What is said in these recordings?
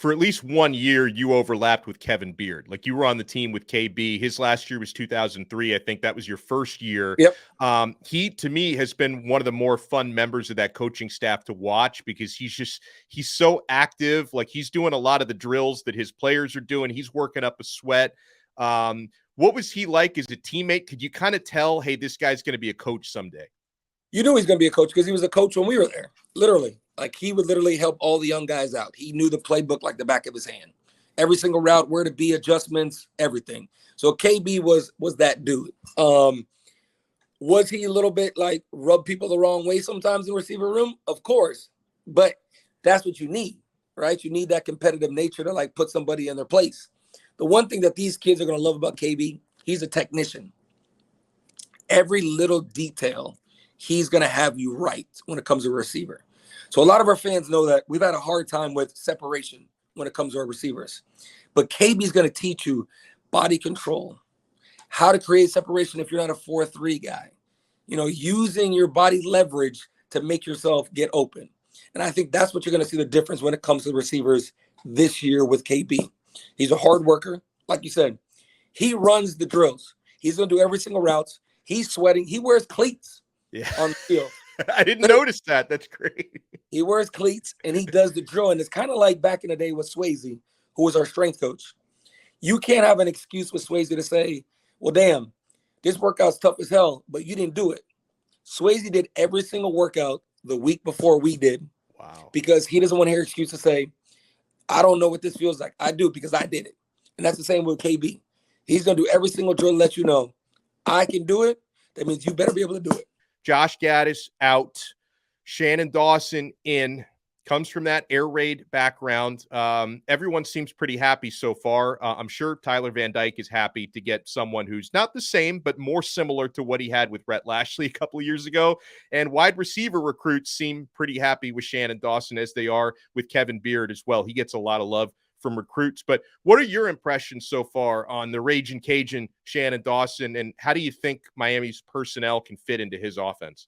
for at least 1 year, you overlapped with Kevin Beard. Like you were on the team with KB. His last year was 2003. I think that was your first year. Yep. He, to me, has been one of the more fun members of that coaching staff to watch because he's so active. Like he's doing a lot of the drills that his players are doing. He's working up a sweat. What was he like as a teammate? Could you kind of tell, hey, this guy's going to be a coach someday? You knew he's going to be a coach because he was a coach when we were there, literally. Like, he would literally help all the young guys out. He knew the playbook like the back of his hand. Every single route, where to be, adjustments, everything. So KB was that dude. Was he a little bit, like, rub people the wrong way sometimes in the receiver room? Of course. But that's what you need, right? You need that competitive nature to, like, put somebody in their place. The one thing that these kids are going to love about KB, he's a technician. Every little detail, he's going to have you right when it comes to a receiver. So a lot of our fans know that we've had a hard time with separation when it comes to our receivers. But KB is going to teach you body control, how to create separation if you're not a 4-3 guy, using your body leverage to make yourself get open. And I think that's what you're going to see the difference when it comes to the receivers this year with KB. He's a hard worker. Like you said, he runs the drills. He's going to do every single route. He's sweating. He wears cleats on the field. I didn't notice that. That's great. He wears cleats and he does the drill. And it's kind of like back in the day with Swayze, who was our strength coach. You can't have an excuse with Swayze to say, well, damn, this workout's tough as hell, but you didn't do it. Swayze did every single workout the week before we did. Wow. Because he doesn't want to hear excuse to say, I don't know what this feels like. I do because I did it. And that's the same with KB. He's going to do every single drill to let you know, I can do it. That means you better be able to do it. Josh Gaddis out. Shannon Dawson in. Comes from that air raid background. Everyone seems pretty happy so far. I'm sure Tyler Van Dyke is happy to get someone who's not the same, but more similar to what he had with Rhett Lashley a couple of years ago. And wide receiver recruits seem pretty happy with Shannon Dawson as they are with Kevin Beard as well. He gets a lot of love from recruits. But what are your impressions so far on the Ragin' Cajun Shannon Dawson, and how do you think Miami's personnel can fit into his offense?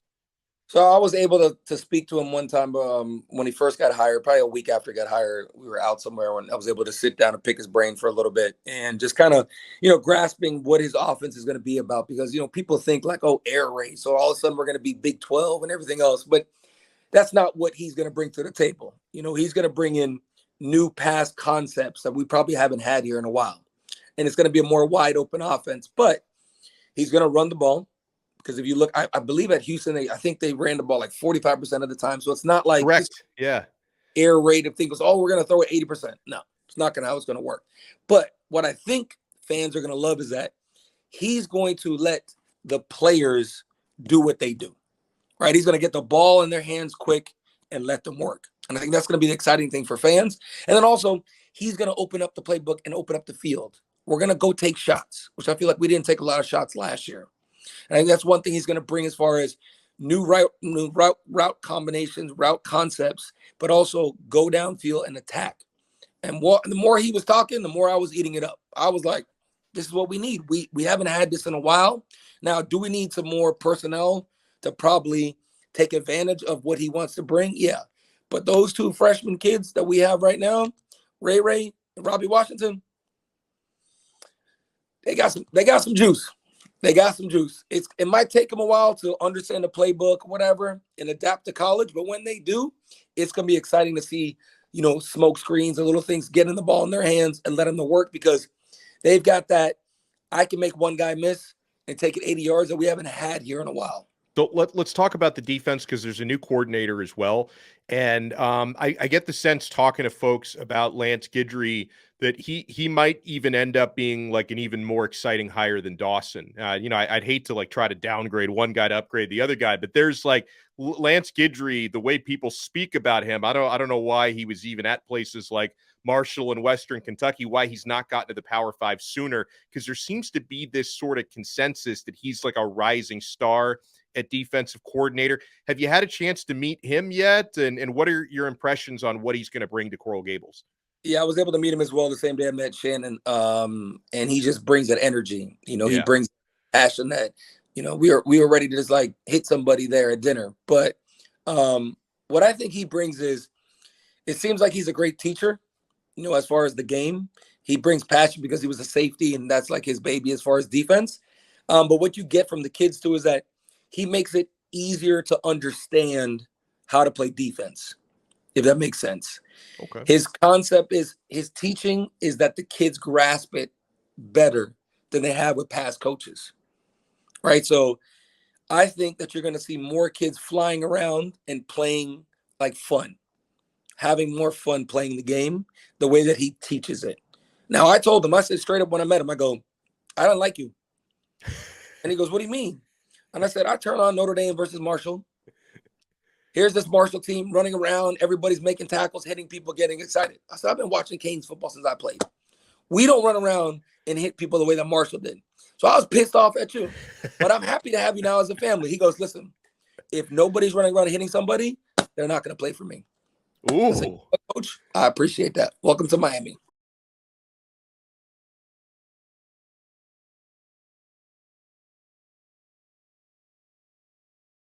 So I was able to speak to him one time when he first got hired, probably a week after he got hired. We were out somewhere when I was able to sit down and pick his brain for a little bit and just kind of, grasping what his offense is going to be about because, people think like, oh, air raid. So all of a sudden we're going to be Big 12 and everything else. But that's not what he's going to bring to the table. He's going to bring in new pass concepts that we probably haven't had here in a while. And it's going to be a more wide open offense. But he's going to run the ball. Because if you look, I believe at Houston, I think they ran the ball like 45% of the time. So it's not like correct. Yeah. Air raid of things. Oh, we're going to throw it 80%. No, it's not going to how it's going to work. But what I think fans are going to love is that he's going to let the players do what they do, right? He's going to get the ball in their hands quick and let them work. And I think that's going to be the exciting thing for fans. And then also he's going to open up the playbook and open up the field. We're going to go take shots, which I feel like we didn't take a lot of shots last year. And I think that's one thing he's going to bring as far as new route combinations, route concepts, but also go downfield and attack. And the more he was talking, the more I was eating it up. I was like, this is what we need. We haven't had this in a while. Now, do we need some more personnel to probably take advantage of what he wants to bring? Yeah. But those two freshman kids that we have right now, Ray and Robbie Washington, they got some juice. They got some juice. It might take them a while to understand the playbook, whatever, and adapt to college. But when they do, it's going to be exciting to see, smoke screens and little things, getting the ball in their hands and let them to work because they've got that. I can make one guy miss and take it 80 yards that we haven't had here in a while. So let's talk about the defense because there's a new coordinator as well. And I get the sense talking to folks about Lance Guidry that he might even end up being like an even more exciting hire than Dawson. I'd hate to like try to downgrade one guy to upgrade the other guy, but there's like Lance Guidry, the way people speak about him. I don't know why he was even at places like Marshall and Western Kentucky, why he's not gotten to the Power 5 sooner, because there seems to be this sort of consensus that he's like a rising star at defensive coordinator. Have you had a chance to meet him yet? And what are your impressions on what he's going to bring to Coral Gables? Yeah, I was able to meet him as well the same day I met Shannon. And he just brings that energy. He brings passion that, we were ready to just like hit somebody there at dinner. But what I think he brings is it seems like he's a great teacher. as far as the game. He brings passion because he was a safety, and that's like his baby as far as defense. But what you get from the kids too is that he makes it easier to understand how to play defense, if that makes sense. Okay. His concept is, his teaching is that the kids grasp it better than they have with past coaches, right? So I think that you're going to see more kids flying around and playing like fun, having more fun playing the game the way that he teaches it. Now, I told him, I said straight up when I met him, I go, I don't like you. And he goes, what do you mean? And I said, I turn on Notre Dame versus Marshall. Here's this Marshall team running around. Everybody's making tackles, hitting people, getting excited. I said, I've been watching Canes football since I played. We don't run around and hit people the way that Marshall did. So I was pissed off at you, but I'm happy to have you now as a family. He goes, listen, if nobody's running around and hitting somebody, they're not going to play for me. Ooh. I said, Coach, I appreciate that. Welcome to Miami.